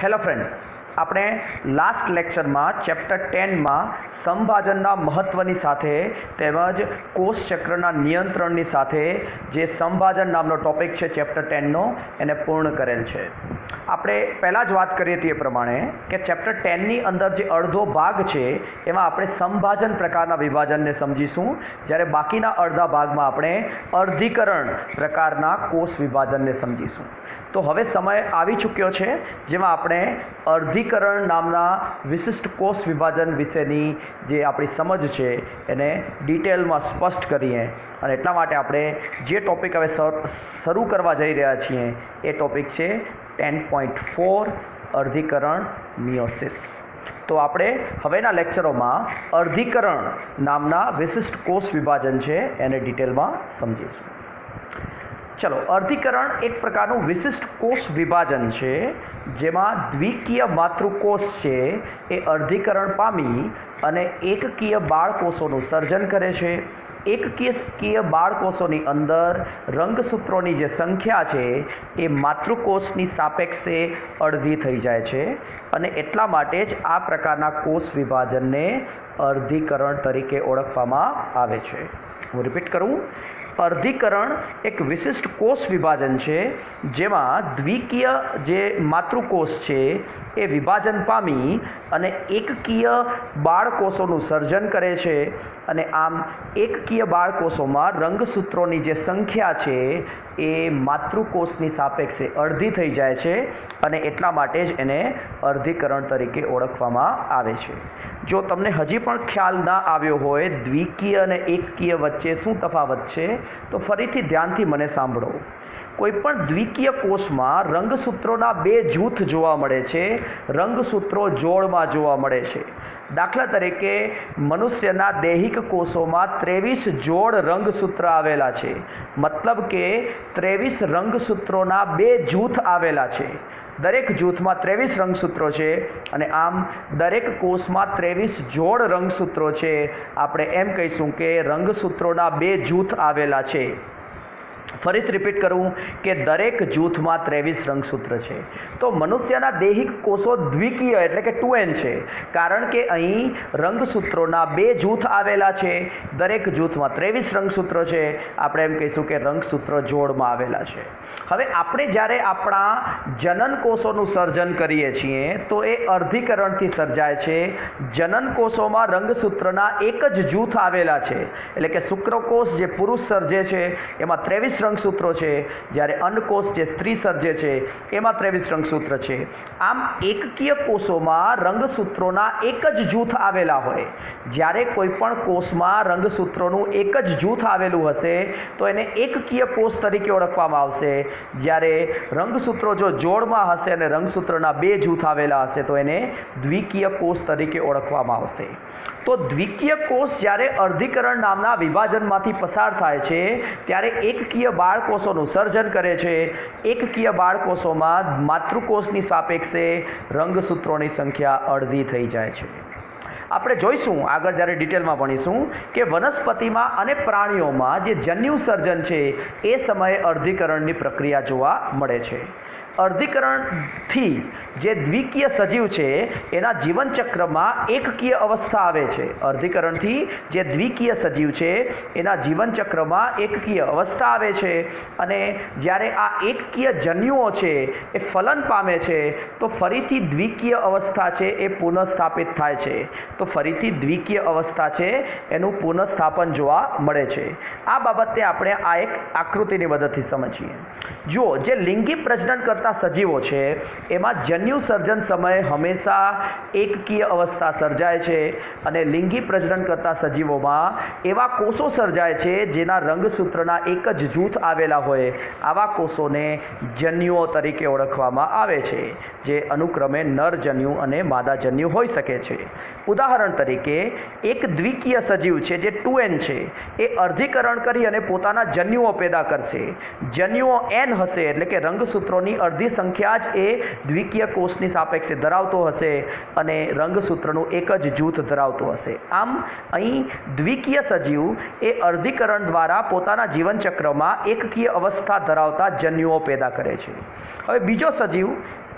Hello friends, આપણે last લેક્ચરમાં chapter 10માં સંભાજનના મહત્ત્વની સાથે તેમજ કોષ ચક્રના નિયંત્રણની સાથે જે સંભાજન નામનો ટોપિક છે ચેપ્ટર 10નો એને પૂર્ણ કરેલ છે. આપણે પહેલાં જ વાત કરી હતી એ પ્રમાણે કે ચેપ્ટર 10ની અંદર જે અડધો ભાગ છે એમાં આપણે સંભાજન પ્રકારના વિભાજનને સમજીશું, જ્યારે બાકીના અડધા ભાગમાં આપણે અર્ધીકરણ પ્રકારના કોષ વિભાજનને સમજીશું. તો હવે સમય આવી ચૂક્યો છે જેમાં આપણે અર્ધીકરણ નામના વિશિષ્ટ કોષ વિભાજન વિશેની જે આપણી સમજ છે એને ડિટેલમાં સ્પષ્ટ કરીએ, અને એટલા માટે આપણે જે ટૉપિક હવે શરૂ કરવા જઈ રહ્યા છીએ એ ટૉપિક છે 10.4 અર્ધીકરણ મિયોસિસ. તો આપણે હવેના લેક્ચરોમાં અર્ધીકરણ નામના વિશિષ્ટ કોષ વિભાજન છે એને ડિટેલમાં સમજીશું. ચલો, અર્ધીકરણ એક પ્રકારનું વિશિષ્ટ કોષ વિભાજન છે જેમાં દ્વિકીય માતૃકોષ છે એ અર્ધીકરણ પામી અને એકકીય બાળકોષોનું સર્જન કરે છે. એકકીય બાળકોષોની અંદર રંગસૂત્રોની જે સંખ્યા છે એ માતૃકોષની સાપેક્ષે અડધી થઈ જાય છે, અને એટલા માટે જ આ પ્રકારના કોષ વિભાજનને અર્ધીકરણ તરીકે ઓળખવામાં આવે છે. હું રિપીટ કરું, અર્ધીકરણ એક વિશિષ્ટ કોષ વિભાજન છે જેમાં દ્વિકીય જે માતૃકોષ છે એ વિભાજન પામી અને એકકીય બાળકોષોનું સર્જન કરે છે, અને આમ એકકીય બાળકોષોમાં રંગસૂત્રોની જે સંખ્યા છે એ માતૃકોષની સાપેક્ષે અડધી થઈ જાય છે, અને એટલા માટે જ એને અર્ધીકરણ તરીકે ઓળખવામાં આવે છે. જો તમને હજી પણ ખ્યાલ ના આવ્યો હોય દ્વિકીય અને એકકીય વચ્ચે શું તફાવત છે તો ફરીથી ધ્યાનથી મને સાંભળો. કોઈપણ દ્વિકીય કોષમાં રંગસૂત્રોના બે જૂથ જોવા મળે છે, રંગસૂત્રો જોડમાં જોવા મળે છે. દાખલા તરીકે મનુષ્યના દૈહિક કોષોમાં 23 જોડ રંગસૂત્ર આવેલા છે, મતલબ કે 23 રંગસૂત્રોના બે જૂથ આવેલા છે. દરેક જૂથમાં 23 રંગસૂત્રો છે, અને આમ દરેક કોષમાં 23 જોડ રંગસૂત્રો છે. આપણે એમ કહીશું કે રંગસૂત્રોના બે જૂથ આવેલા છે. ફરીથી રિપીટ કરું કે દરેક જૂથમાં 23 રંગસૂત્ર છે. તો મનુષ્યના દૈહિક કોષો દ્વિકીય એટલે કે 2n છે, કારણ કે અહીં રંગસૂત્રોના બે જૂથ આવેલા છે. દરેક જૂથમાં 23 રંગસૂત્રો છે. આપણે એમ કહીશું કે રંગસૂત્રો જોડમાં આવેલા છે. હવે આપણે જ્યારે આપણા જનન કોષોનું સર્જન કરીએ છીએ તો એ અર્ધીકરણથી સર્જાય છે. જનન કોષોમાં રંગસૂત્રના એક જ જૂથ આવેલા છે, એટલે કે શુક્રકોષ જે પુરુષ સર્જે છે એમાં 23 રંગસૂત્રો છે, જ્યારે અંડકોષ જે સ્ત્રી સર્જે છે એમાં 23 રંગસૂત્ર છે. આમ એકકીય કોષોમાં રંગસૂત્રોના એક જ જૂથ આવેલા હોય. જ્યારે કોઈ પણ કોષમાં રંગસૂત્રોનું એક જ જૂથ આવેલું હશે તો એને એકકીય કોષ તરીકે ઓળખવામાં આવશે. જ્યારે રંગસૂત્રો જો જોડમાં હશે અને રંગસૂત્રના બે જૂથ આવેલા હશે તો એને દ્વિકીય કોષ તરીકે ઓળખવામાં આવશે. તો દ્વિકીય કોષ જ્યારે અર્ધીકરણ નામના વિભાજનમાંથી પસાર થાય છે ત્યારે એકકીય બાળકોષોનું સર્જન કરે છે. એકકીય બાળકોષોમાં માતૃકોષની સાપેક્ષે રંગસૂત્રોની સંખ્યા અડધી થઈ જાય છે. આપણે જોઈશું આગળ જ્યારે ડિટેલમાં ભણીશું કે વનસ્પતિમાં અને પ્રાણીઓમાં જે જન્યુ સર્જન છે એ સમયે અર્ધીકરણની પ્રક્રિયા જોવા મળે છે. અર્ધીકરણથી જે દ્વિકીય સજીવ છે એના જીવનચક્રમાં એકકીય અવસ્થા આવે છે. અર્ધીકરણથી જે દ્વિકીય સજીવ છે એના જીવનચક્રમાં એકકીય અવસ્થા આવે છે, અને જ્યારે આ એકકીય જન્યુઓ છે એ ફલન પામે છે તો ફરીથી દ્વિકીય અવસ્થા છે એ પુનઃસ્થાપિત થાય છે. તો ફરીથી દ્વિકીય અવસ્થા છે એનું પુનઃસ્થાપન જોવા મળે છે. આ બાબતે આપણે આ એક આકૃતિની મદદથી સમજીએ. જુઓ, જે લિંગી પ્રજનન કરતા સજીવો છે એમાં જન્યુ સર્જન સમયે હંમેશા એકકીય અવસ્થા સર્જાય છે, અને લિંગી પ્રજનન કરતા સજીવોમાં એવા કોષો સર્જાય છે જેના રંગસૂત્રના એક જ જૂથ આવેલા હોય. આવા કોષોને જન્યુઓ તરીકે ઓળખવામાં આવે છે, જે અનુક્રમે નરજન્યુ અને માદાજન્યુ હોઈ શકે છે. ઉદાહરણ તરીકે એક દ્વિકીય સજીવ છે જે 2n છે એ અર્ધીકરણ કરી અને પોતાના જન્યુઓ પેદા કરશે. જન્યુઓ n હશે એટલે કે રંગસૂત્રોની અડધી સંખ્યા જ એ દ્વિકીય કોષની સાપેક્ષે ધરાવતો હશે અને રંગસૂત્રનું એક જ જૂથ ધરાવતો હશે. આમ અહીં દ્વિકીય સજીવ એ અર્ધીકરણ દ્વારા પોતાના જીવનચક્રમાં એકકીય અવસ્થા ધરાવતા જન્યુઓ પેદા કરે છે. હવે બીજો સજીવ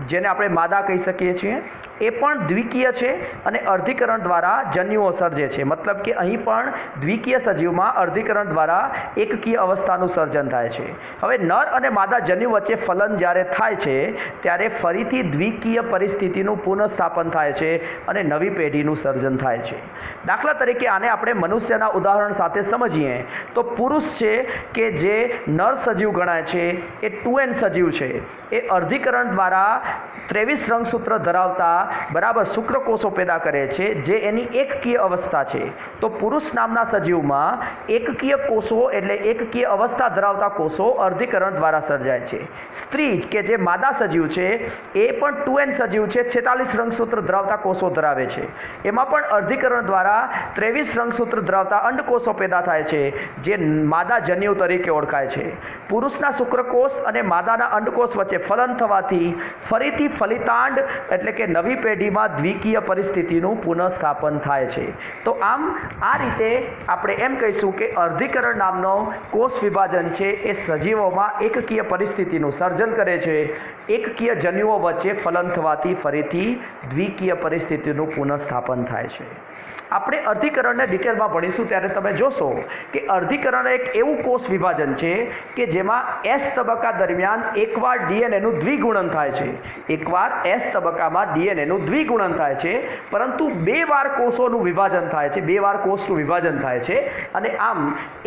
જેને આપણે માદા કહી શકીએ છીએ, એ પણ દ્વિકીય છે અને અર્ધીકરણ દ્વારા જન્યુઓ સર્જે છે. મતલબ કે અહીં પણ દ્વિકીય સજીવમાં અર્ધીકરણ દ્વારા એકકીય અવસ્થાનું સર્જન થાય છે. હવે નર અને માદા જન્યુ વચ્ચે ફલન જ્યારે થાય છે ત્યારે ફરીથી દ્વિકીય પરિસ્થિતિનું પુનઃસ્થાપન થાય છે અને નવી પેઢીનું સર્જન થાય છે. દાખલા તરીકે આને આપણે મનુષ્યના ઉદાહરણ સાથે સમજીએ તો પુરુષ છે કે જે નર સજીવ ગણાય છે એ 2N સજીવ છે. એ અર્ધીકરણ દ્વારા 23 રંગસૂત્ર ધરાવતા બરાબર શુક્રકોષો પેદા કરે છે જે એની એકકીય અવસ્થા છે. તો પુરુષ નામના સજીવમાં એકકીય કોષો એટલે એકકીય અવસ્થા ધરાવતા કોષો અર્ધીકરણ દ્વારા સર્જાય છે. સ્ત્રી કે જે માદા સજીવ છે એ પણ 2N સજીવ છે, 46 રંગસૂત્ર ધરાવતા કોષો ધરાવે છે. એમાં પણ અર્ધીકરણ દ્વારા 23 રંગસૂત્ર ધરાવતા અંડકોષો પેદા થાય છે જે માદા જન્યુ તરીકે ઓળખાય છે. પુરુષના શુક્રકોષ અને માદાના અંડકોષ વચ્ચે ફલન થવાથી ફરીથી ફલિતાંડ એટલે કે નવી પેઢીમાં દ્વિકીય પરિસ્થિતિનું પુનઃસ્થાપન થાય છે. તો આમ આ રીતે આપણે એમ કહીશું કે અર્ધીકરણ નામનો કોષ વિભાજન છે એ સજીવોમાં એકકીય પરિસ્થિતિનું સર્જન કરે છે. એકકીય જન્યુઓ વચ્ચે ફલન થવાથી ફરીથી દ્વિકીય પરિસ્થિતિનું પુનઃસ્થાપન થાય છે. આપણે અર્ધીકરણને ડિટેલમાં ભણીશું ત્યારે તમે જોશો કે અર્ધીકરણ એક એવું કોષ વિભાજન છે કે જેમાં S તબક્કા દરમિયાન એકવાર ડીએનએનું દ્વિગુણન થાય છે. એકવાર S તબક્કામાં ડીએનએનું દ્વિગુણન થાય છે, પરંતુ બે વાર કોષોનું વિભાજન થાય છે, બે વાર કોષનું વિભાજન થાય છે અને આમ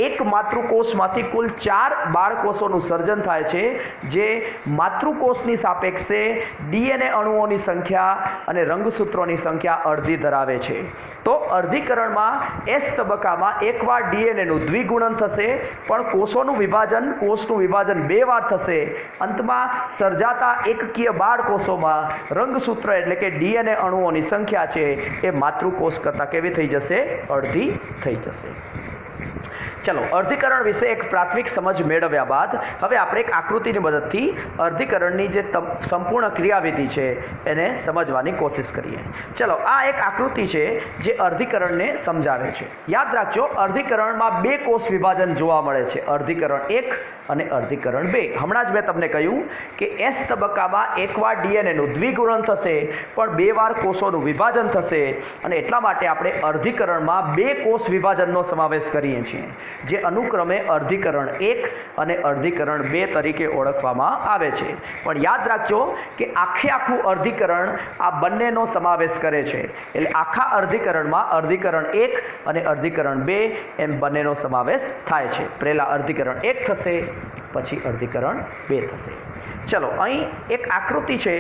એક માતૃકોષમાંથી કુલ 4 બાળકોષોનું સર્જન થાય છે જે માતૃકોષની સાપેક્ષે ડીએનએ અણુઓની સંખ્યા અને રંગસૂત્રોની સંખ્યા અડધી ધરાવે છે. તો અર્ધીકરણમાં S તબક્કામાં એકવાર ડીએનએનું દ્વિગુણન થશે, પણ કોષનું વિભાજન બે વાર થશે. અંતમાં સર્જાતા એકકીય બાળકોષોમાં રંગસૂત્ર એટલે કે ડીએનએ અણુઓની સંખ્યા છે એ માતૃકોષ કરતાં કેવી થઈ જશે? અડધી થઈ જશે. ચલો, અર્ધીકરણ વિશે એક પ્રાથમિક સમજ મેળવ્યા બાદ હવે આપણે એક આકૃતિની મદદથી અર્ધીકરણની જે સંપૂર્ણ ક્રિયાવિધિ છે એને સમજવાની કોશિશ કરીએ. ચલો, આ એક આકૃતિ છે જે અર્ધીકરણને સમજાવે છે. યાદ રાખજો, અર્ધીકરણમાં બે કોષ વિભાજન જોવા મળે છે, અર્ધીકરણ 1 અને અર્ધીકરણ 2. હમણાં જ મેં તમને કહ્યું કે S તબક્કામાં એકવાર ડીએનએનું દ્વિગુણન થશે પણ બે વાર કોષોનું વિભાજન થશે અને એટલા માટે આપણે અર્ધીકરણમાં બે કોષ વિભાજનનો સમાવેશ કરીએ છીએ જે અનુક્રમે અર્ધીકરણ 1 અને અર્ધીકરણ 2 તરીકે ઓળખવામાં આવે છે. પણ યાદ રાખજો કે આખું અર્ધીકરણ આ બંનેનો સમાવેશ કરે છે. એટલે આખા અર્ધીકરણમાં અર્ધીકરણ 1 અને અર્ધીકરણ 2 એમ બંનેનો સમાવેશ થાય છે. પહેલા અર્ધીકરણ 1 થશે, પછી અર્ધીકરણ 2 થશે. ચલો, અહીં એક આકૃતિ છે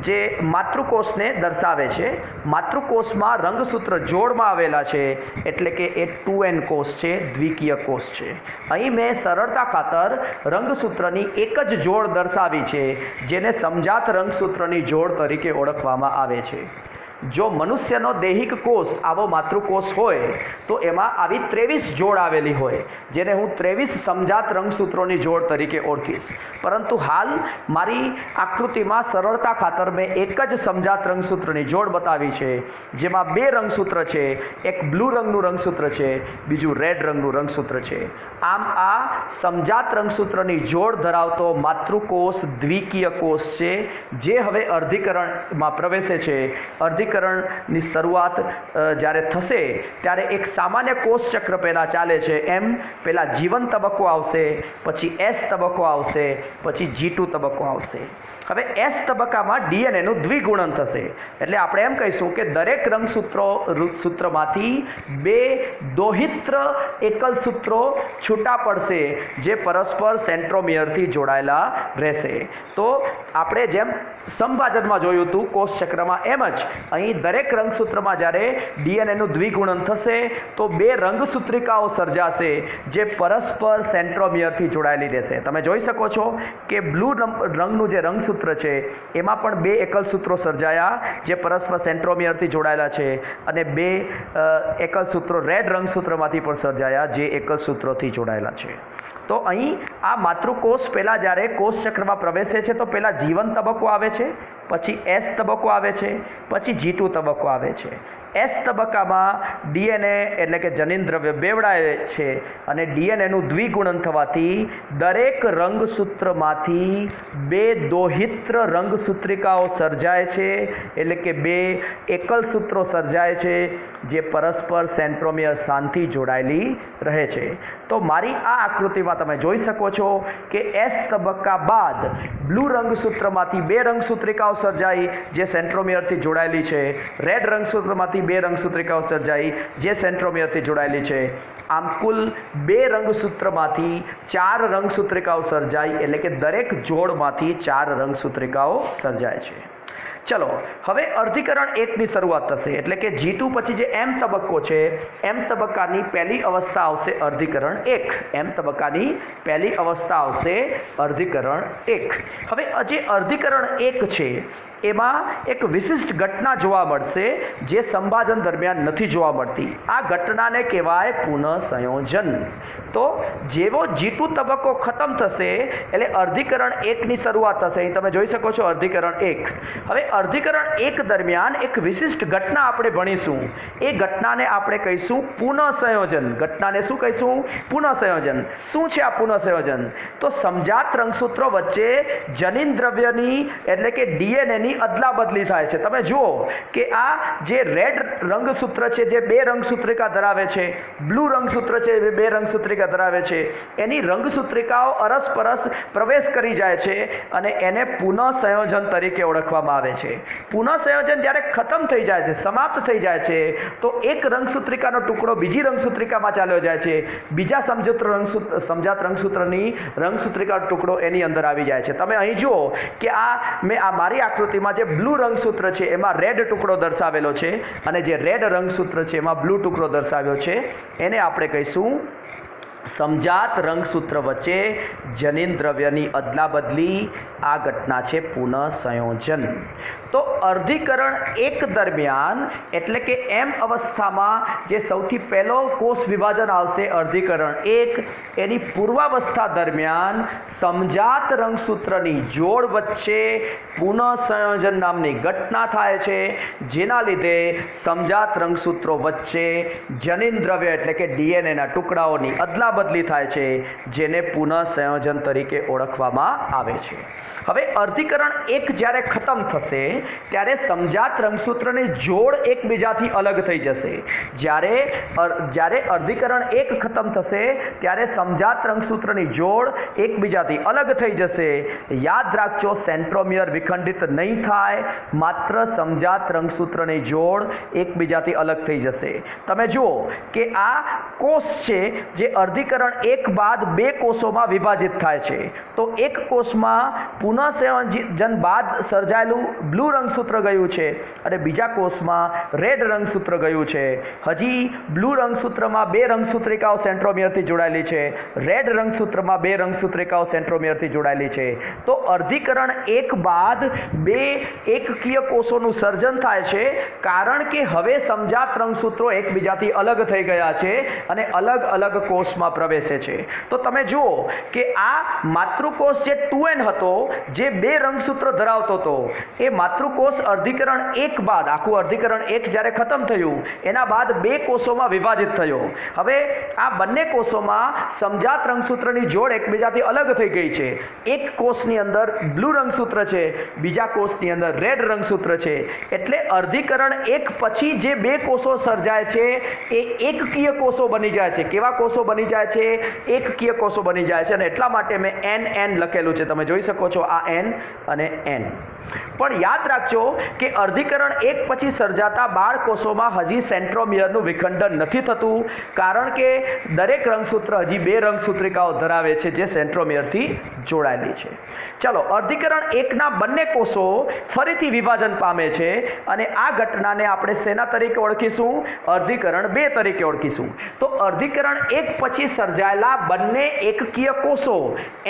જે માતૃકોષને દર્શાવે છે. માતૃકોષમાં રંગસૂત્ર જોડમાં આવેલા છે એટલે કે એ 2N કોષ છે, દ્વિકીય કોષ છે. અહીં મેં સરળતા ખાતર રંગસૂત્રની એક જ જોડ દર્શાવી છે જેને સમજાત રંગસૂત્રની જોડ તરીકે ઓળખવામાં આવે છે. જો મનુષ્યનો દૈહિક કોષ આવો માતૃકોષ હોય તો એમાં આવી 23 જોડ આવેલી હોય જેને હું 23 સમજાત રંગસૂત્રોની જોડ તરીકે ઓળખીશ. પરંતુ હાલ મારી આકૃતિમાં સરળતા ખાતર મેં એક જ સમજાત રંગસૂત્રની જોડ બતાવી છે જેમાં બે રંગસૂત્ર છે, એક બ્લુ રંગનું રંગસૂત્ર છે, બીજું રેડ રંગનું રંગસૂત્ર છે. આમ આ સમજાત રંગસૂત્રની જોડ ધરાવતો માતૃકોષ દ્વિકીય કોષ છે જે હવે અર્ધીકરણમાં પ્રવેશે છે. અર્ધીકરણની શરૂઆત જ્યારે થશે ત્યારે એક સામાન્ય કોષ ચક્ર પહેલાં ચાલે છે. એમ પહેલાં જીવન તબક્કો આવશે, પછી S તબક્કો આવશે, પછી G2 તબક્કો આવશે. હવે S તબક્કામાં ડીએનએનું દ્વિગુણન થશે એટલે આપણે એમ કહીશું કે દરેક રંગસૂત્રમાંથી બે દોહિત્ર એકલ સૂત્રો છૂટા પડશે જે પરસ્પર સેન્ટ્રોમિયરથી જોડાયેલા રહેશે. તો આપણે જેમ સંભાજનમાં જોયું હતું કોષ ચક્રમાં, એમ જ અહીં દરેક રંગસૂત્રમાં જ્યારે ડીએનએનું દ્વિગુણન થશે તો બે રંગસૂત્રિકાઓ સર્જાશે જે પરસ્પર સેન્ટ્રોમિયરથી જોડાયેલી રહેશે. તમે જોઈ શકો છો કે બ્લુ રંગનું જે રંગસૂત્ર છે એમાં પણ બે એકલ સૂત્રો સર્જાયા જે પરસ્પર સેન્ટ્રોમિયરથી જોડાયેલા છે અને બે એકલ સૂત્રો રેડ રંગસૂત્રમાંથી પણ સર્જાયા જે એકલ સૂત્રોથી જોડાયેલા છે. તો અહીં આ માતૃકોષ પહેલાં જ્યારે કોષ ચક્રમાં પ્રવેશે છે તો પહેલાં જીવન તબક્કો આવે છે, પછી S તબક્કો આવે છે, પછી G2 તબક્કો આવે છે. એસ તબક્કામાં ડીએનએ એટલે કે જનીનદ્રવ્ય બેવડાય છે અને ડીએનએનું દ્વિગુણન થવાથી દરેક રંગસૂત્રમાંથી બે દોહિત્ર રંગસૂત્રિકાઓ સર્જાય છે, એટલે કે બે એકલ સૂત્રો સર્જાય છે જે પરસ્પર સેન્ટ્રોમિયર સ્થાનથી જોડાયેલી રહે છે. તો મારી આ આકૃતિમાં તમે જોઈ શકો છો કે એસ તબક્કા બાદ બ્લુ રંગસૂત્રમાંથી બે રંગસૂત્રિકાઓ સર્જાઈ જે સેન્ટ્રોમિયરથી જોડાયેલી છે, રેડ રંગસૂત્રમાંથી બે રંગસૂત્રિકાઓ સર્જાઈ જે સેન્ટ્રોમિયરથી જોડાયેલી છે. આમ કુલ બે રંગસૂત્રમાંથી ચાર રંગસૂત્રિકાઓ સર્જાઈ, એટલે કે દરેક જોડમાંથી ચાર રંગસૂત્રિકાઓ સર્જાય છે. ચલો હવે અર્ધીકરણ 1ની શરૂઆત થશે, એટલે કે G2 પછી જે M તબક્કો છે, M તબક્કાની પહેલી અવસ્થા આવશે અર્ધીકરણ 1. M તબક્કાની પહેલી અવસ્થા આવશે અર્ધીકરણ 1. હવે જે અર્ધીકરણ 1 છે એમાં એક વિશિષ્ટ ઘટના જોવા મળશે જે સંભાજન દરમિયાન નથી જોવા મળતી. આ ઘટનાને કહેવાય પુનઃસંયોજન. તો જેવો G2 તબક્કો ખતમ થશે એટલે અર્ધીકરણ 1ની શરૂઆત થશે. અહીં તમે જોઈ શકો છો અર્ધીકરણ 1. હવે અર્ધીકરણ 1 દરમિયાન એક વિશિષ્ટ ઘટના આપણે ભણીશું. એ ઘટનાને આપણે કહીશું પુનઃસંયોજન. ઘટનાને શું કહીશું? પુનઃસંયોજન. શું છે આ પુનઃસંયોજન? તો સમજાત રંગસૂત્રો વચ્ચે જનીન દ્રવ્યની એટલે કે ડીએનએની અદલા બદલી થાય છે. તમે જુઓ કે આ જે રેડ રંગસૂત્ર છે જે બે રંગસૂત્રિકા ધરાવે છે, બ્લુ રંગસૂત્ર છે જે બે રંગસૂત્રિકા ધરાવે છે, એની રંગસૂત્રિકાઓ અરસપરસ પ્રવેશ કરી જાય છે અને એને પુનઃસંયોજન તરીકે ઓળખવામાં આવે છે. પુનઃસંયોજન જ્યારે ખતમ થઈ જાય છે, સમાપ્ત થઈ જાય છે, તો એક રંગસૂત્રિકાનો ટુકડો બીજી રંગસૂત્રિકામાં ચાલ્યો જાય છે, બીજા સમજાત રંગસૂત્રની રંગસૂત્રિકાનો ટુકડો એની અંદર આવી જાય છે. તમે અહીં જુઓ કે મેં મારી આકૃતિમાં જે બ્લુ રંગસૂત્ર છે એમાં રેડ ટુકડો દર્શાવેલો છે અને જે રેડ રંગસૂત્ર છે એમાં બ્લુ ટુકડો દર્શાવ્યો છે. એને આપણે કહીશું સમજાત રંગસૂત્ર વચ્ચે જનીન દ્રવ્યની અદલા બદલી. આ ઘટના છે પુનઃસંયોજન. તો અર્ધીકરણ 1 દરમિયાન એટલે કે M અવસ્થામાં જે સૌથી પહેલો કોષ વિભાજન આવશે અર્ધીકરણ 1, એની પૂર્વાવસ્થા દરમિયાન સમજાત રંગસૂત્રની જોડ વચ્ચે પુનઃસંયોજન નામની ઘટના થાય છે, જેના લીધે સમજાત રંગસૂત્રો વચ્ચે જનીન દ્રવ્ય એટલે કે ડીએનએના ટુકડાઓની અદલા બદલી થાય છે, જેને પુનઃસંયોજન તરીકે ઓળખવામાં આવે છે. હવે અર્ધીકરણ 1 જ્યારે ખતમ થશે ત્યારે સમજાત રંગસૂત્રની જોડ એકબીજાથી અલગ થઈ જશે. જ્યારે અર્ધીકરણ 1 ખતમ થશે ત્યારે સમજાત રંગસૂત્રની જોડ એકબીજાથી અલગ થઈ જશે. યાદ રાખજો, સેન્ટ્રોમિયર વિખંડિત નહીં થાય, માત્ર સમજાત રંગસૂત્રની જોડ એકબીજાથી અલગ થઈ જશે. તમે જુઓ કે આ કોષ છે જે અર્ધીકરણ 1 બાદ બે કોષોમાં વિભાજિત થાય છે. તો એક કોષમાં પુનઃસંયોજન બાદ સર્જાયેલું બ્લુ રંગસૂત્ર ગયું છે અને બીજા કોષમાં રેડ રંગસૂત્ર ગયું છે. હજી બ્લુ રંગસૂત્રમાં બે રંગસૂત્રિકાઓ સેન્ટ્રોમિયરથી જોડાયેલી છે, રેડ રંગસૂત્રમાં બે રંગસૂત્રિકાઓ સેન્ટ્રોમિયરથી જોડાયેલી છે. તો અર્ધીકરણ 1 બાદ બે એકકીય કોષોનું સર્જન થાય છે, કારણ કે હવે સમજાત રંગસૂત્રો એકબીજાથી અલગ થઈ ગયા છે અને અલગ અલગ કોષમાં પ્રવેશે છે. તો તમે જુઓ કે આ માતૃકોષ જે 2N હતો, જે બે રંગસૂત્ર ધરાવતો હતો, એ માતૃકોષ અર્ધીકરણ 1 બાદ આખું અર્ધીકરણ 1 જ્યારે ખતમ થયું એના બાદ બે કોષોમાં વિભાજિત થયો. હવે આ બંને કોષોમાં સમજાત રંગસૂત્રની જોડ એકબીજાથી અલગ થઈ ગઈ છે. એક કોષની અંદર બ્લુ રંગસૂત્ર છે, બીજા કોષની અંદર રેડ રંગસૂત્ર છે. એટલે અર્ધીકરણ 1 પછી જે બે કોષો સર્જાય છે એ એકકીય કોષો બની જાય છે. કેવા કોષો બની જાય છે? એકકીય કોષો બની જાય છે. અને એટલા માટે મેં NN લખેલું છે. તમે જોઈ શકો છો આ N અને N. પણ યાદ રાખજો કે અર્ધીકરણ 1 પછી સર્જાતા બાળ કોષોમાં હજી સેન્ટ્રોમિયરનું વિખંડન નથી થતું, કારણ કે દરેક રંગસૂત્ર હજી બે રંગસૂત્રિકાઓ ધરાવે છે જે સેન્ટ્રોમિયરથી જોડાયેલી છે. ચલો, અર્ધીકરણ 1ના બંને કોષો ફરીથી વિભાજન પામે છે અને આ ઘટનાને આપણે શેના તરીકે ઓળખીશું? અર્ધીકરણ 2 તરીકે ઓળખીશું. તો અર્ધીકરણ 1 પછી સર્જાયેલા બંને એકકીય કોષો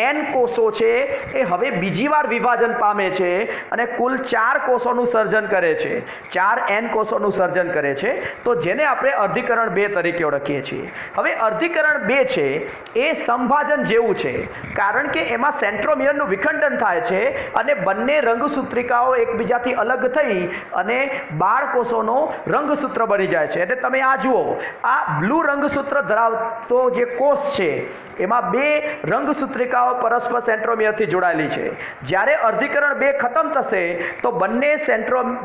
N કોષો છે એ હવે બીજી વાર વિભાજન પામે છે અને કુલ 4 કોષોનું સર્જન કરે છે, 4 N કોષોનું સર્જન કરે છે, તો જેને આપણે અર્ધીકરણ 2 તરીકે ઓળખીએ છીએ. હવે અર્ધીકરણ 2 છે એ સંભાજન જેવું છે, કારણ કે એમાં સેન્ટ્રોમિયરનું વિખંડન થાય છે અને બંને રંગસૂત્રિકાઓ એકબીજાથી અલગ થઈ અને બાળકોષોનો રંગસૂત્ર બની જાય છે. એટલે તમે આ જુઓ, આ બ્લુ રંગસૂત્ર ધરાવતો જે કોષ છે એમાં 2 રંગસૂત્રિકાઓ પરસ્પર સેન્ટ્રોમિયરથી જોડાયેલી છે. જ્યારે અર્ધીકરણ 2 ખતમ થશે તો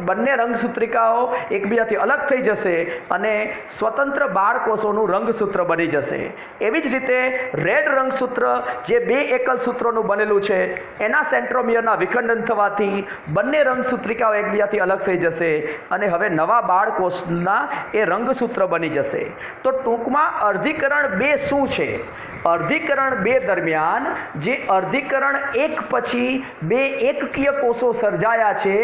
બંને રંગસૂત્રિકાઓ એકબીજાથી અલગ થઈ જશે અને સ્વતંત્ર બાળકોષોનું રંગસૂત્ર બની જશે. એવી જ રીતે રેડ રંગસૂત્ર જે 2 એકલ સૂત્રોનું બનેલું છે એના સેન્ટ્રોમિયરના વિખંડન થવાથી બંને રંગસૂત્રિકાઓ એકબીજાથી અલગ થઈ જશે અને હવે નવા બાળકોષના એ રંગસૂત્ર બની જશે. તો ટૂંકમાં અર્ધીકરણ 2 શું છે? અર્ધીકરણ 2 દરમિયાન જે અર્ધીકરણ 1 પછી 2 એકકીય કોષો સર્જાયા છે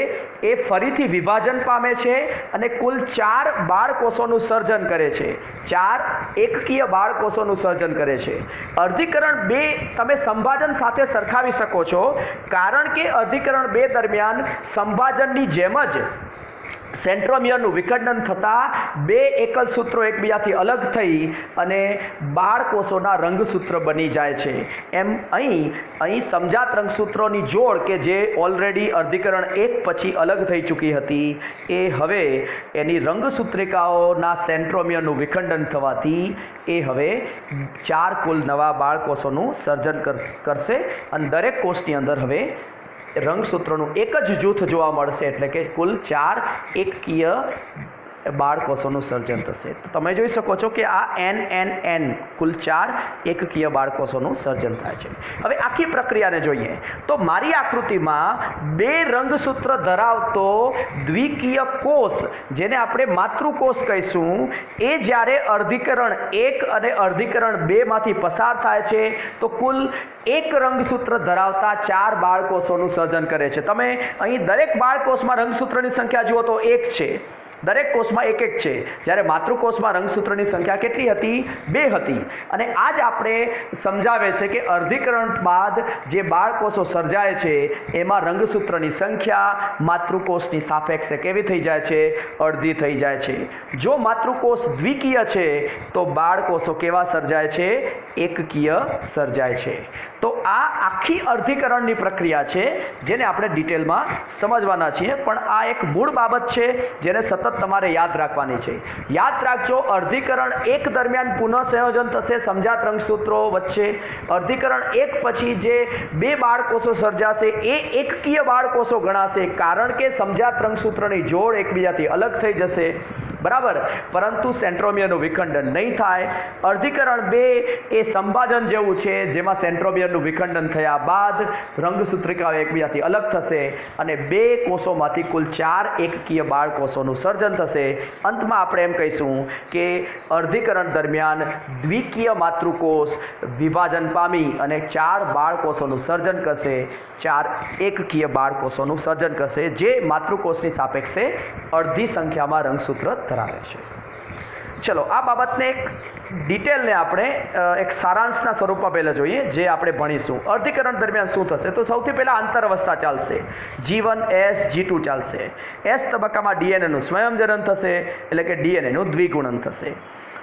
એ ફરીથી વિભાજન પામે છે અને કુલ 4 બાળકોષોનું સર્જન કરે છે, 4 એકકીય બાળકોષોનું સર્જન કરે છે. અર્ધીકરણ 2 તમે સંભાજન સાથે સરખાવી શકો છો, કારણ કે અર્ધીકરણ 2 દરમિયાન સંભાજનની જેમ જ સેન્ટ્રોમિયરનું વિખંડન થતાં 2 એકલ સૂત્રો એકબીજાથી અલગ થઈ અને બાળકોષોના રંગસૂત્ર બની જાય છે. એમ અહીં સમજાત રંગસૂત્રોની જોડ કે જે ઓલરેડી અર્ધીકરણ 1 પછી અલગ થઈ ચૂકી હતી એ હવે એની રંગસૂત્રિકાઓના સેન્ટ્રોમિયરનું વિખંડન થવાથી એ હવે 4 કુલ નવા બાળકોષોનું સર્જન કરશે અને દરેક કોષની અંદર હવે રંગસૂત્રોનું એક જ જૂથ જોવા મળશે, એટલે કે કુલ 4 એકકીય બાળકોષોનું સર્જન થશે. તો તમે જોઈ શકો છો કે આ N કુલ 4 એકકીય બાળકોષોનું સર્જન થાય છે. હવે આખી પ્રક્રિયાને જોઈએ તો મારી આકૃતિમાં 2 રંગસૂત્ર ધરાવતો દ્વિકીય કોષ, જેને આપણે માતૃકોષ કહીશું, એ જ્યારે અર્ધીકરણ 1 અને અર્ધીકરણ 2 માંથી પસાર થાય છે તો કુલ 1 રંગસૂત્ર ધરાવતા 4 બાળકોષોનું સર્જન કરે છે. તમે અહીં દરેક બાળકોષમાં રંગસૂત્રની સંખ્યા જુઓ તો 1 છે, દરેક કોષમાં 1 છે. જ્યારે માતૃકોષમાં રંગસૂત્રની સંખ્યા કેટલી હતી? 2 હતી. અને આ જ આપણે સમજાવે છે કે અર્ધીકરણ બાદ જે બાળકોષો સર્જાય છે એમાં રંગસૂત્રની સંખ્યા માતૃકોષની સાપેક્ષે કેવી થઈ જાય છે? અડધી થઈ જાય છે. જો માતૃકોષ દ્વિકીય છે તો બાળકોષો કેવા સર્જાય છે? એકકીય સર્જાય છે. તો આ આખી અર્ધીકરણની પ્રક્રિયા છે જેને આપણે ડિટેલમાં સમજવાના છીએ, પણ આ એક મૂળ બાબત છે જેને સતત તમારે યાદ રાખવાની છે. યાદ રાખજો, અર્ધીકરણ 1 દરમિયાન પુનઃ સંયોજન થશે સમજાત રંગસૂત્રો વચ્ચે. અર્ધીકરણ 1 પછી જે 2 બાળકોષો સર્જાશે એ એકકીય બાળકોષો ગણાશે, કારણ કે સમજાત રંગસૂત્રની જોડ એકબીજાથી અલગ થઈ જશે, બરાબર, પરંતુ સેન્ટ્રોમિયરનું વિખંડન નહીં થાય. અર્ધીકરણ 2 એ સંભાજન જેવું છે જેમાં સેન્ટ્રોમિયરનું વિખંડન થયા બાદ રંગસૂત્રિકાઓ એકબીજાથી અલગ થશે અને 2 કોષોમાંથી કુલ 4 એકકીય બાળકોષોનું સર્જન થશે. અંતમાં આપણે એમ કહીશું કે અર્ધીકરણ દરમિયાન દ્વિકીય માતૃકોષ વિભાજન પામી અને 4 બાળકોષોનું સર્જન કરશે, 4 એકકીય બાળકોષોનું સર્જન કરશે, જે માતૃકોષની સાપેક્ષે અડધી સંખ્યામાં રંગસૂત્ર ધરાવે છે. ચલો આ બાબતને એક ડિટેલને આપણે એક સારાંશના સ્વરૂપમાં પહેલાં જોઈએ જે આપણે ભણીશું. અર્ધીકરણ દરમિયાન શું થશે? તો સૌથી પહેલાં આંતર ચાલશે, G1 S G2 ચાલશે. S તબક્કામાં DNAનું સ્વયંજનન થશે, એટલે કે DNAનું દ્વિગુણન થશે.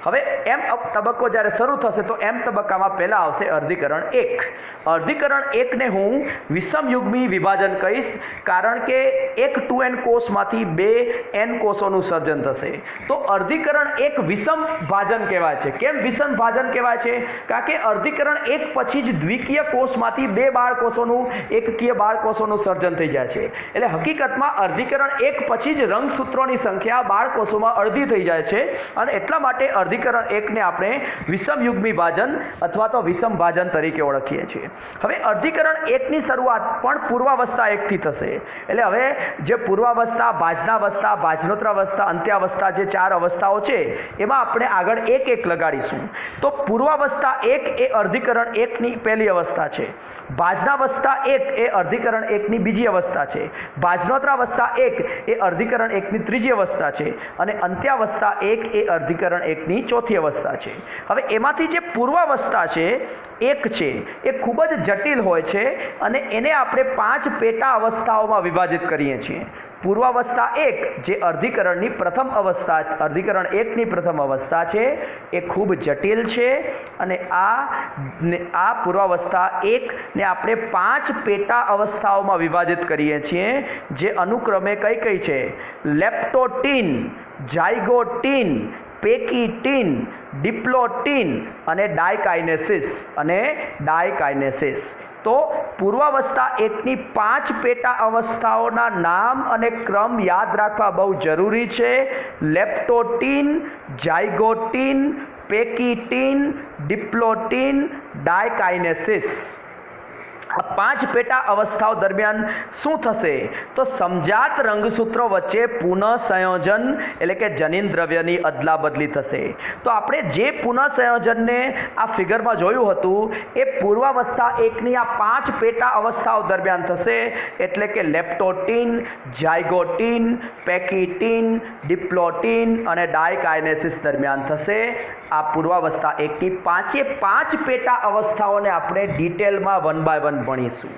હવે M તબક્કો જ્યારે શરૂ થશે તો M તબક્કામાં પહેલાં આવશે અર્ધીકરણ 1. અર્ધીકરણ 1ને હું વિષમયુગ્મી વિભાજન કહીશ, કારણ કે એક 2N કોષમાંથી 2N કોષોનું સર્જન થશે. તો અર્ધીકરણ 1 વિષમ ભાજન કહેવાય છે. કેમ વિષમ ભાજન કહેવાય છે? કારણ કે અર્ધીકરણ 1 પછી જ દ્વિકીય કોષમાંથી 2 બાળકોષોનું એકકીય બાળકોષોનું સર્જન થઈ જાય છે. એટલે હકીકતમાં અર્ધીકરણ 1 પછી જ રંગસૂત્રોની સંખ્યા બાળકોષોમાં અડધી થઈ જાય છે અને એટલા માટે અર્ધીકરણ 1ને આપણે વિષમયુગ્મી ભાજન અથવા તો વિષમ ભાજન તરીકે ઓળખીએ છીએ. હવે અર્ધીકરણ 1ની શરૂઆત પણ પૂર્વાવસ્થા 1 થી થશે. એટલે હવે જે પૂર્વાવસ્થા, ભાજનાવસ્થા, ભાજનોત્તરાવસ્થા, અંત્યાવસ્થા, જે 4 અવસ્થાઓ છે એમાં આપણે આગળ એક લગાડીશું. તો પૂર્વાવસ્થા 1 એ અર્ધીકરણ 1ની પહેલી અવસ્થા છે. ભાજનાવસ્થા 1 એ અર્ધીકરણ 1ની બીજી અવસ્થા છે. ભાજનોત્તરાવસ્થા 1 એ અર્ધીકરણ 1ની ત્રીજી અવસ્થા છે અને અંત્યાવસ્થા 1 એ અર્ધીકરણ 1ની ચોથી અવસ્થા છે. હવે એમાંથી જે પૂર્વાવસ્થા છે એક છે એ ખૂબ જ જટિલ હોય છે અને એને આપણે 5 પેટા અવસ્થાઓમાં વિભાજિત કરીએ છીએ. પૂર્વાવસ્થા 1 જે અર્ધીકરણની પ્રથમ અવસ્થા, અર્ધીકરણ 1ની પ્રથમ અવસ્થા છે, એ ખૂબ જટિલ છે અને આ પૂર્વાવસ્થા 1 ને આપણે 5 પેટા અવસ્થાઓમાં વિભાજિત કરીએ છીએ, જે અનુક્રમે કઈ છે? લેપ્ટોટીન, જાયગોટીન, પેકીટીન, ડિપ્લોટીન અને ડાયકાઇનેસિસ. તો પૂર્વાવસ્થા 1ની 5 પેટા અવસ્થાઓના નામ અને ક્રમ યાદ રાખવા બહુ જરૂરી છે. લેપ્ટોટીન, જાયગોટીન, પેકીટીન, ડિપ્લોટીન, ડાયકાઇનેસિસ. આ 5 પેટા અવસ્થાઓ દરમિયાન શું થશે? તો સમજાત રંગસૂત્રો વચ્ચે પુનઃસંયોજન એટલે કે જનીન દ્રવ્યની અદલા બદલી થશે. તો આપણે જે પુનઃસંયોજનને આ ફિગરમાં જોયું હતું એ પૂર્વાવસ્થા 1ની આ 5 પેટા અવસ્થાઓ દરમિયાન થશે, એટલે કે લેપ્ટોટીન, જાયગોટીન, પેકીટીન, ડિપ્લોટીન અને ડાયકાઇનેસિસ દરમિયાન થશે. આ પૂર્વાવસ્થા 1ની 5 પેટા અવસ્થાઓને આપણે ડિટેલમાં 1 બાય 1 ભણીશું.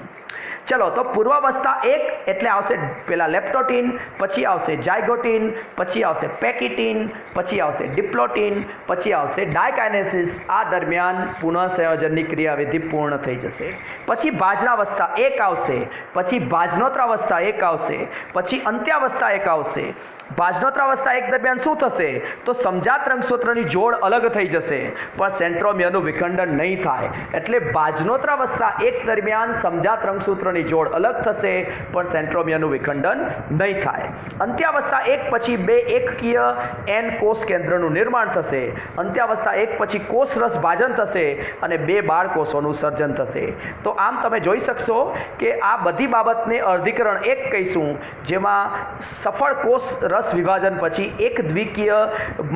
ચલો, તો પૂર્વાવસ્થા 1 એટલે આવશે પહેલા લેપ્ટોટીન, પછી આવશે જાયગોટીન, પછી આવશે પેકીટીન, પછી આવશે ડિપ્લોટીન, પછી આવશે ડાયકાઇનેસિસ. આ દરમિયાન પુનઃસંયોજનની ક્રિયાવિધિ પૂર્ણ થઈ જશે. પછી ભાજનાવસ્થા 1 આવશે, પછી ભાજનોત્રાવસ્થા 1 આવશે, પછી અંત્યાવસ્થા 1 આવશે. ભાજનોત્રાવસ્થા 1 દરમિયાન શું થશે? તો સમજાત રંગસૂત્રની જોડ અલગ થઈ જશે પણ સેન્ટ્રોમિયરનું વિખંડન નહીં થાય. એટલે ભાજનોત્રાવસ્થા 1 દરમિયાન સમજાત રંગસૂત્રની જોડ અલગ થશે પણ સેન્ટ્રોમિયરનું વિખંડન નહીં થાય. અંત્યાવસ્થા 1 પછી 2 એકકીય એન કોષ કેન્દ્રનું નિર્માણ થશે. અંત્યાવસ્થા 1 પછી કોષરસ ભાજન થશે અને 2 બાળકોષોનું સર્જન થશે. તો આમ તમે જોઈ શકશો કે આ બધી બાબતને અર્ધીકરણ 1 કહીશું, જેમાં સફળ કોષ રસ વિભાજન પછી 1 દ્વિકીય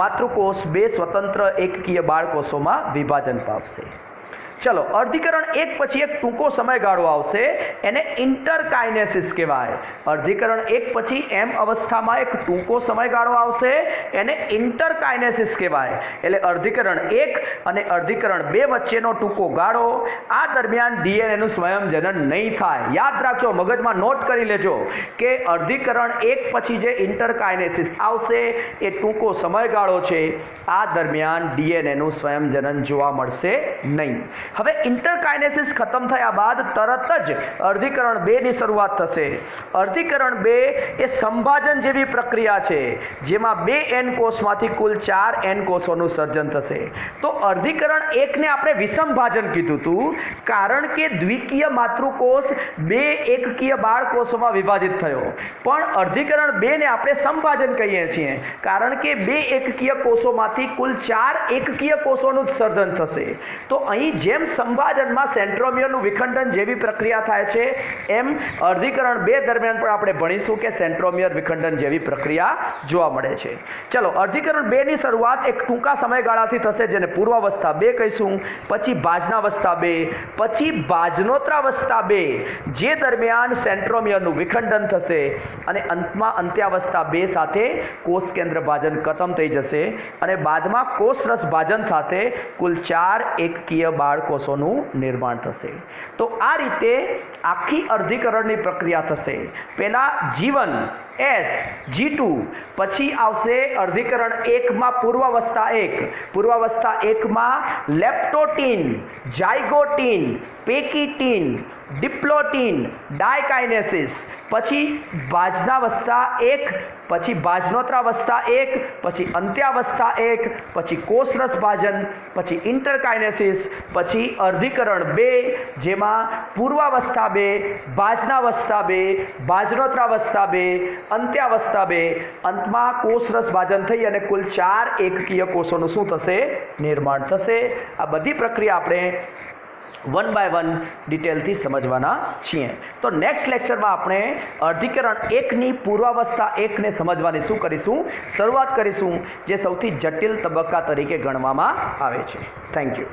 માતૃકોષ 2 સ્વતંત્ર એકકીય બાળકોષોમાં વિભાજન પામશે. ચલો, અર્ધીકરણ 1 પછી એક ટૂંકો સમયગાળો આવશે, એને ઇન્ટરકાઇનેસિસ કહેવાય. અર્ધીકરણ 1 પછી એમ અવસ્થામાં એક ટૂંકો સમયગાળો આવશે, એને ઇન્ટરકાઇનેસિસ કહેવાય. એટલે અર્ધીકરણ 1 અને અર્ધીકરણ 2 વચ્ચેનો ટૂંકો ગાળો, આ દરમિયાન ડીએનએનું સ્વયંજનન નહીં થાય. યાદ રાખજો, મગજમાં નોટ કરી લેજો કે અર્ધીકરણ 1 પછી જે ઇન્ટરકાઇનેસિસ આવશે એ ટૂંકો સમયગાળો છે. આ દરમિયાન ડીએનએનું સ્વયંજનન જોવા મળશે નહીં. હવે ઇન્ટરકાઇનેસિસ ખતમ થયા બાદ તરત જ અર્ધીકરણ 2 ની શરૂઆત થશે. અર્ધીકરણ 2 એ સંભાજન જેવી પ્રક્રિયા છે, જેમાં 2 એન કોષમાંથી કુલ 4 એન કોષોનું સર્જન થશે. તો અર્ધીકરણ 1 ને આપણે વિષમભાજન કીધું હતું, કારણ કે દ્વિકીય માતૃકોષ 2 એકકીય બાળકોષોમાં વિભાજિત થયો. પણ અર્ધીકરણ 2 ને આપણે સંભાજન કહીએ છીએ, કારણ કે 2 એકકીય કોષોમાંથી કુલ 4 એકકીય કોષોનું સર્જન થશે. તો અહીં જેમ સંભાજનમાં સેન્ટ્રોમિયરનું વિખંડન જેવી પ્રક્રિયા થાય છે, એમ અર્ધીકરણ 2 દરમિયાન પણ આપણે ભણીશું કે સેન્ટ્રોમિયર વિખંડન જેવી પ્રક્રિયા જોવા મળે છે. ચલો, અર્ધીકરણ 2 ની શરૂઆત એક ટૂંકા સમયગાળાથી થશે, જેને પૂર્વાવસ્થા 2 કહીશું. પછી ભાજનાવસ્થા 2, પછી ભાજનોત્રાવસ્થા 2, જે દરમિયાન સેન્ટ્રોમિયરનું વિખંડન થશે અને અંતમાં અંત્યાવસ્થા 2 સાથે કોષ કેન્દ્ર ભાજન ખતમ થઈ જશે અને બાદમાં કોષરસ ભાજન સાથે કુલ 4 એકકીય બાળકોષોનું નિર્માણ થશે. તો આ રીતે આખી અર્ધીકરણની પ્રક્રિયા થશે. પહેલા G1, S, G2, પછી આવશે અર્ધીકરણ 1 માં પૂર્વાવસ્થા 1. પૂર્વાવસ્થા 1 માં લેપ્ટોટીન, જાયગોટીન, પેકીટીન, ડિપ્લોટીન, ડાયકાઇનેસિસ. પછી ભાજનાવસ્થા 1, પછી ભાજનોત્રાવસ્થા 1, પછી અંત્યાવસ્થા 1, પછી કોષરસ ભાજન, પછી ઇન્ટરકાઇનેસિસ, પછી અર્ધીકરણ 2, જેમાં પૂર્વાવસ્થા 2, ભાજનાવસ્થા 2, ભાજનોત્રાવસ્થા 2, અંત્યાવસ્થા 2, અંતમાં કોષરસ ભાજન થઈ અને કુલ 4 એકકીય કોષોનું શું થશે? નિર્માણ થશે. આ બધી પ્રક્રિયા આપણે 1 બાય 1 ડિટેલથી સમજવાના છીએ. તો નેક્સ્ટ લેક્ચરમાં આપણે અર્ધીકરણ 1 ની પૂર્વાવસ્થા 1 ને સમજવાની શું કરીશું? શરૂઆત કરીશું, જે સૌથી જટિલ તબક્કા તરીકે ગણવામાં આવે છે. Thank you.